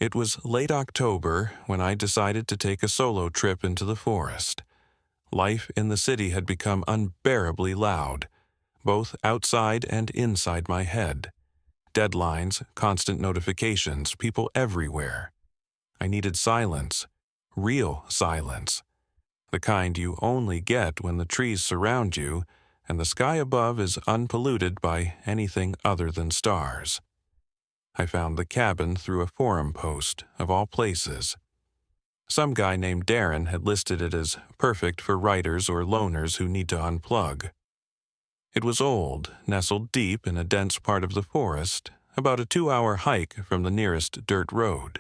It was late October when I decided to take a solo trip into the forest. Life in the city had become unbearably loud, both outside and inside my head. Deadlines, constant notifications, people everywhere. I needed silence, real silence, the kind you only get when the trees surround you and the sky above is unpolluted by anything other than stars. I found the cabin through a forum post, of all places. Some guy named Darren had listed it as perfect for writers or loners who need to unplug. It was old, nestled deep in a dense part of the forest, about a 2-hour hike from the nearest dirt road.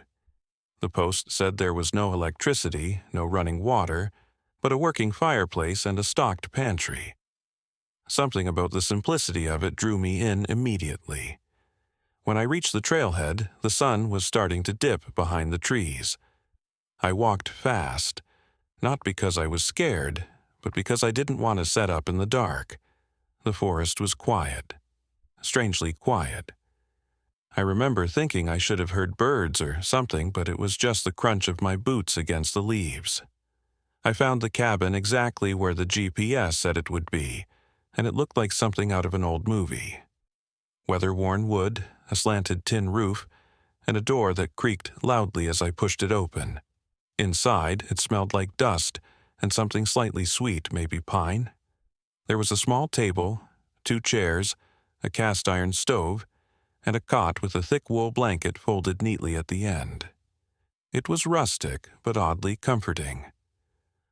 The post said there was no electricity, no running water, but a working fireplace and a stocked pantry. Something about the simplicity of it drew me in immediately. When I reached the trailhead, the sun was starting to dip behind the trees. I walked fast, not because I was scared, but because I didn't want to set up in the dark. The forest was quiet, strangely quiet. I remember thinking I should have heard birds or something, but it was just the crunch of my boots against the leaves. I found the cabin exactly where the GPS said it would be, and it looked like something out of an old movie. Weather-worn wood, a slanted tin roof, and a door that creaked loudly as I pushed it open. Inside, it smelled like dust and something slightly sweet, maybe pine. There was a small table, 2 chairs, a cast-iron stove, and a cot with a thick wool blanket folded neatly at the end. It was rustic, but oddly comforting.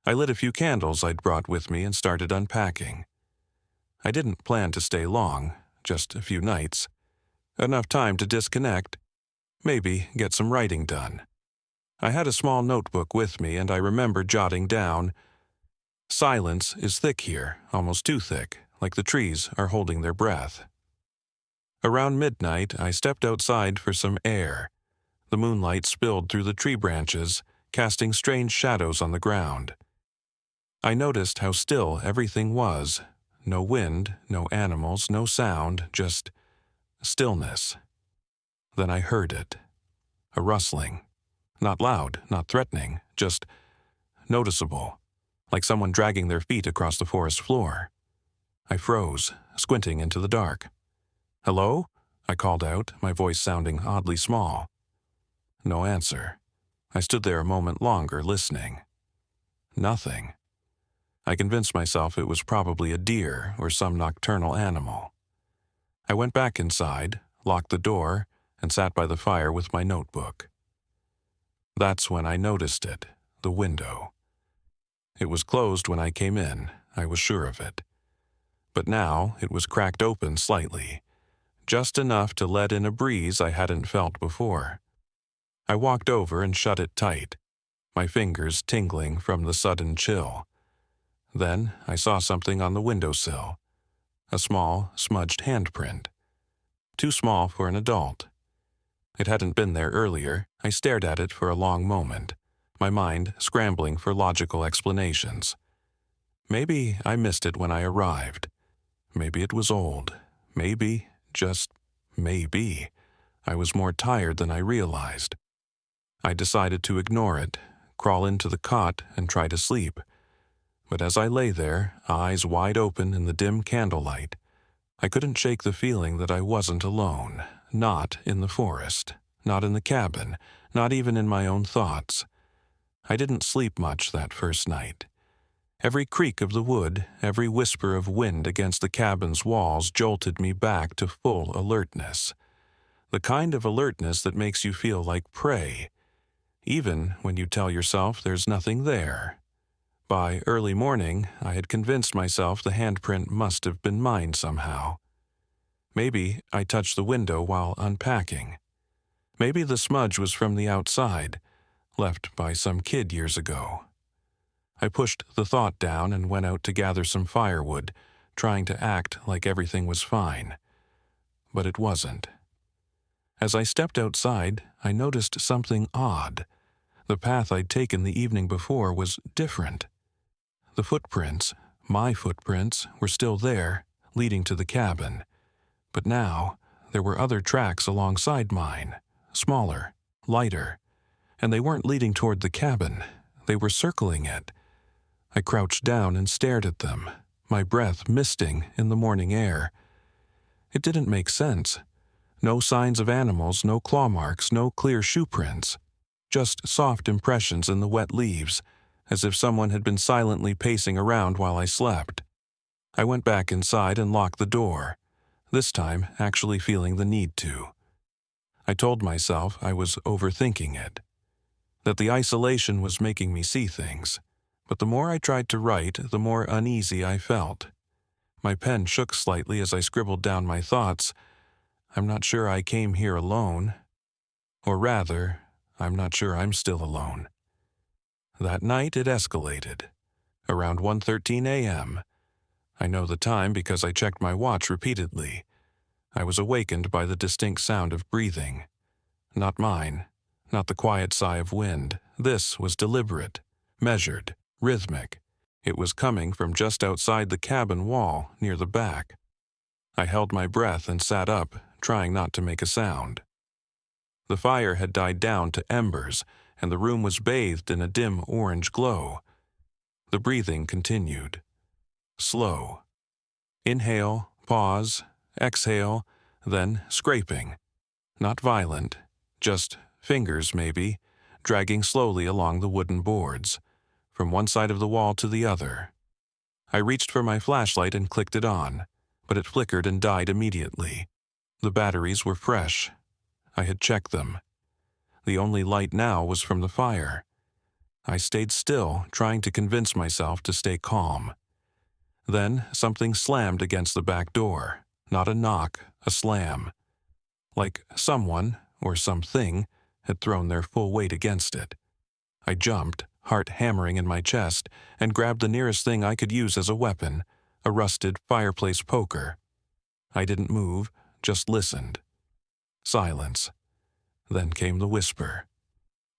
I lit a few candles I'd brought with me and started unpacking. I didn't plan to stay long, just a few nights. Enough time to disconnect, maybe get some writing done. I had a small notebook with me and I remember jotting down, "Silence is thick here, almost too thick, like the trees are holding their breath." Around midnight, I stepped outside for some air. The moonlight spilled through the tree branches, casting strange shadows on the ground. I noticed how still everything was. No wind, no animals, no sound, just stillness. Then I heard it. A rustling. Not loud, not threatening, just noticeable, like someone dragging their feet across the forest floor. I froze, squinting into the dark. "Hello?" I called out, my voice sounding oddly small. No answer. I stood there a moment longer, listening. Nothing. I convinced myself it was probably a deer or some nocturnal animal. I went back inside, locked the door, and sat by the fire with my notebook. That's when I noticed it, the window. It was closed when I came in, I was sure of it. But now it was cracked open slightly, just enough to let in a breeze I hadn't felt before. I walked over and shut it tight, my fingers tingling from the sudden chill. Then I saw something on the windowsill, a small, smudged handprint. Too small for an adult. It hadn't been there earlier. I stared at it for a long moment, my mind scrambling for logical explanations. Maybe I missed it when I arrived. Maybe it was old. Maybe, just maybe, I was more tired than I realized. I decided to ignore it, crawl into the cot, and try to sleep. But as I lay there, eyes wide open in the dim candlelight, I couldn't shake the feeling that I wasn't alone, not in the forest, not in the cabin, not even in my own thoughts. I didn't sleep much that first night. Every creak of the wood, every whisper of wind against the cabin's walls jolted me back to full alertness. The kind of alertness that makes you feel like prey, even when you tell yourself there's nothing there. By early morning, I had convinced myself the handprint must have been mine somehow. Maybe I touched the window while unpacking. Maybe the smudge was from the outside, left by some kid years ago. I pushed the thought down and went out to gather some firewood, trying to act like everything was fine. But it wasn't. As I stepped outside, I noticed something odd. The path I'd taken the evening before was different. The footprints, my footprints, were still there, leading to the cabin. But now, there were other tracks alongside mine, smaller, lighter, and they weren't leading toward the cabin. They were circling it. I crouched down and stared at them, my breath misting in the morning air. It didn't make sense. No signs of animals, no claw marks, no clear shoe prints. Just soft impressions in the wet leaves, as if someone had been silently pacing around while I slept. I went back inside and locked the door, this time actually feeling the need to. I told myself I was overthinking it, that the isolation was making me see things, but the more I tried to write, the more uneasy I felt. My pen shook slightly as I scribbled down my thoughts. I'm not sure I came here alone. Or rather, I'm not sure I'm still alone. That night it escalated. Around 1:13 a.m. I know the time because I checked my watch repeatedly. I was awakened by the distinct sound of breathing. Not mine, not the quiet sigh of wind. This was deliberate, measured, rhythmic. It was coming from just outside the cabin wall near the back. I held my breath and sat up, trying not to make a sound. The fire had died down to embers, and the room was bathed in a dim orange glow. The breathing continued. Slow. Inhale, pause, exhale, then scraping. Not violent, just fingers maybe, dragging slowly along the wooden boards, from one side of the wall to the other. I reached for my flashlight and clicked it on, but it flickered and died immediately. The batteries were fresh. I had checked them. The only light now was from the fire. I stayed still, trying to convince myself to stay calm. Then something slammed against the back door. Not a knock, a slam. Like someone, or something, had thrown their full weight against it. I jumped, heart hammering in my chest, and grabbed the nearest thing I could use as a weapon, a rusted fireplace poker. I didn't move, just listened. Silence. Then came the whisper.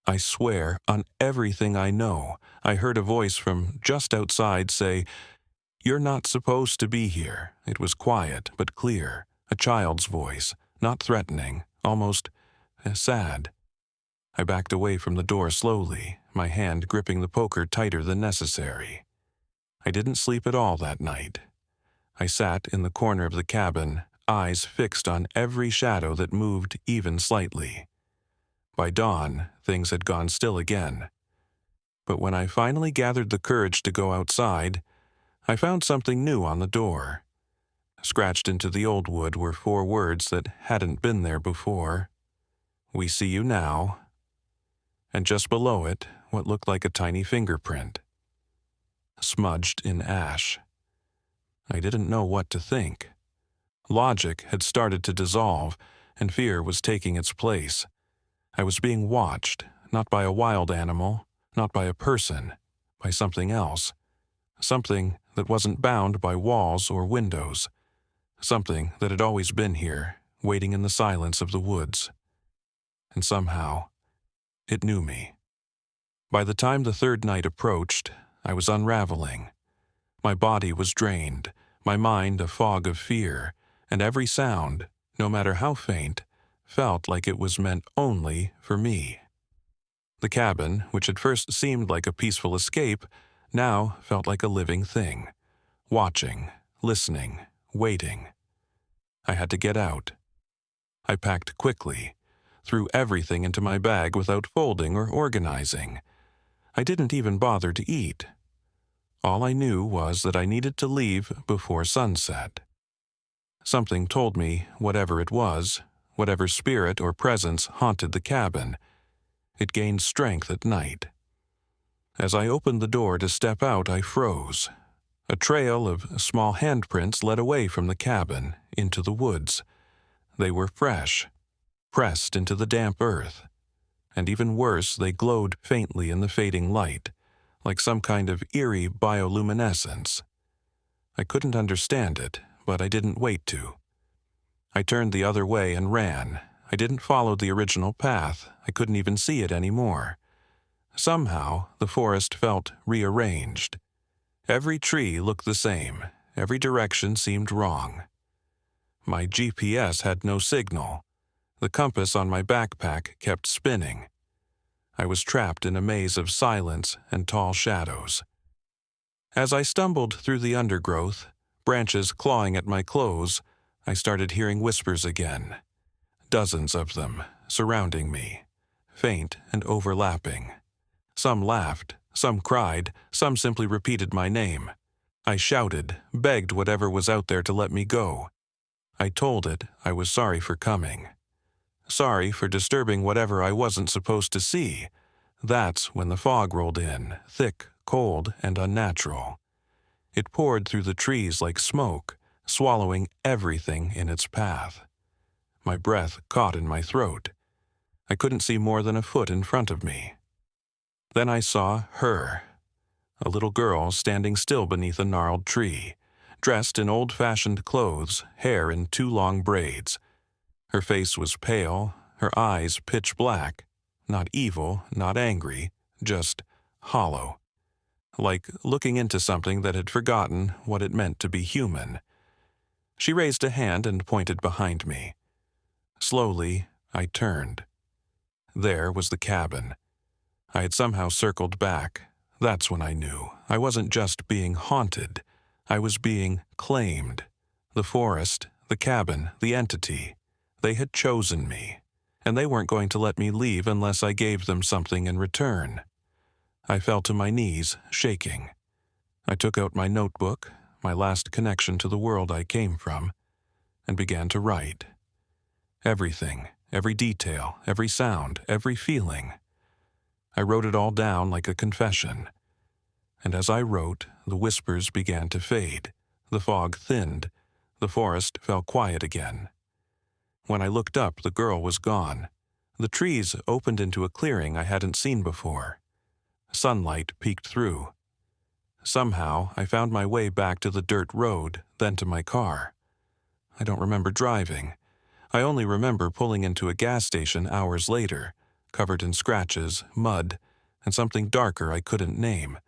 I swear, on everything I know, I heard a voice from just outside say, "You're not supposed to be here." It was quiet, but clear, a child's voice, not threatening, almost sad. I backed away from the door slowly, my hand gripping the poker tighter than necessary. I didn't sleep at all that night. I sat in the corner of the cabin, eyes fixed on every shadow that moved even slightly. By dawn, things had gone still again. But when I finally gathered the courage to go outside, I found something new on the door. Scratched into the old wood were 4 words that hadn't been there before. "We see you now." And just below it, what looked like a tiny fingerprint. Smudged in ash. I didn't know what to think. Logic had started to dissolve, and fear was taking its place. I was being watched, not by a wild animal, not by a person, by something else. Something that wasn't bound by walls or windows. Something that had always been here, waiting in the silence of the woods. And somehow, it knew me. By the time the 3rd night approached, I was unraveling. My body was drained, my mind a fog of fear, and every sound, no matter how faint, felt like it was meant only for me. The cabin, which at first seemed like a peaceful escape, now felt like a living thing. Watching, listening, waiting. I had to get out. I packed quickly, threw everything into my bag without folding or organizing. I didn't even bother to eat. All I knew was that I needed to leave before sunset. Something told me whatever it was, whatever spirit or presence haunted the cabin, it gained strength at night. As I opened the door to step out, I froze. A trail of small handprints led away from the cabin, into the woods. They were fresh, pressed into the damp earth. And even worse, they glowed faintly in the fading light, like some kind of eerie bioluminescence. I couldn't understand it, but I didn't wait to. I turned the other way and ran. I didn't follow the original path. I couldn't even see it anymore. Somehow, the forest felt rearranged. Every tree looked the same. Every direction seemed wrong. My GPS had no signal. The compass on my backpack kept spinning. I was trapped in a maze of silence and tall shadows. As I stumbled through the undergrowth, branches clawing at my clothes, I started hearing whispers again. Dozens of them, surrounding me, faint and overlapping. Some laughed, some cried, some simply repeated my name. I shouted, begged whatever was out there to let me go. I told it I was sorry for coming. Sorry for disturbing whatever I wasn't supposed to see. That's when the fog rolled in, thick, cold, and unnatural. It poured through the trees like smoke, swallowing everything in its path. My breath caught in my throat. I couldn't see more than a foot in front of me. Then I saw her, a little girl standing still beneath a gnarled tree, dressed in old-fashioned clothes, hair in 2 long braids. Her face was pale, her eyes pitch black, not evil, not angry, just hollow, like looking into something that had forgotten what it meant to be human. She raised a hand and pointed behind me. Slowly, I turned. There was the cabin. I had somehow circled back. That's when I knew. I wasn't just being haunted. I was being claimed. The forest, the cabin, the entity. They had chosen me, and they weren't going to let me leave unless I gave them something in return. I fell to my knees, shaking. I took out my notebook, my last connection to the world I came from, and began to write. Everything, every detail, every sound, every feeling. I wrote it all down like a confession. And as I wrote, the whispers began to fade. The fog thinned. The forest fell quiet again. When I looked up, the girl was gone. The trees opened into a clearing I hadn't seen before. Sunlight peeked through. Somehow, I found my way back to the dirt road, then to my car. I don't remember driving. I only remember pulling into a gas station hours later, covered in scratches, mud, and something darker I couldn't name.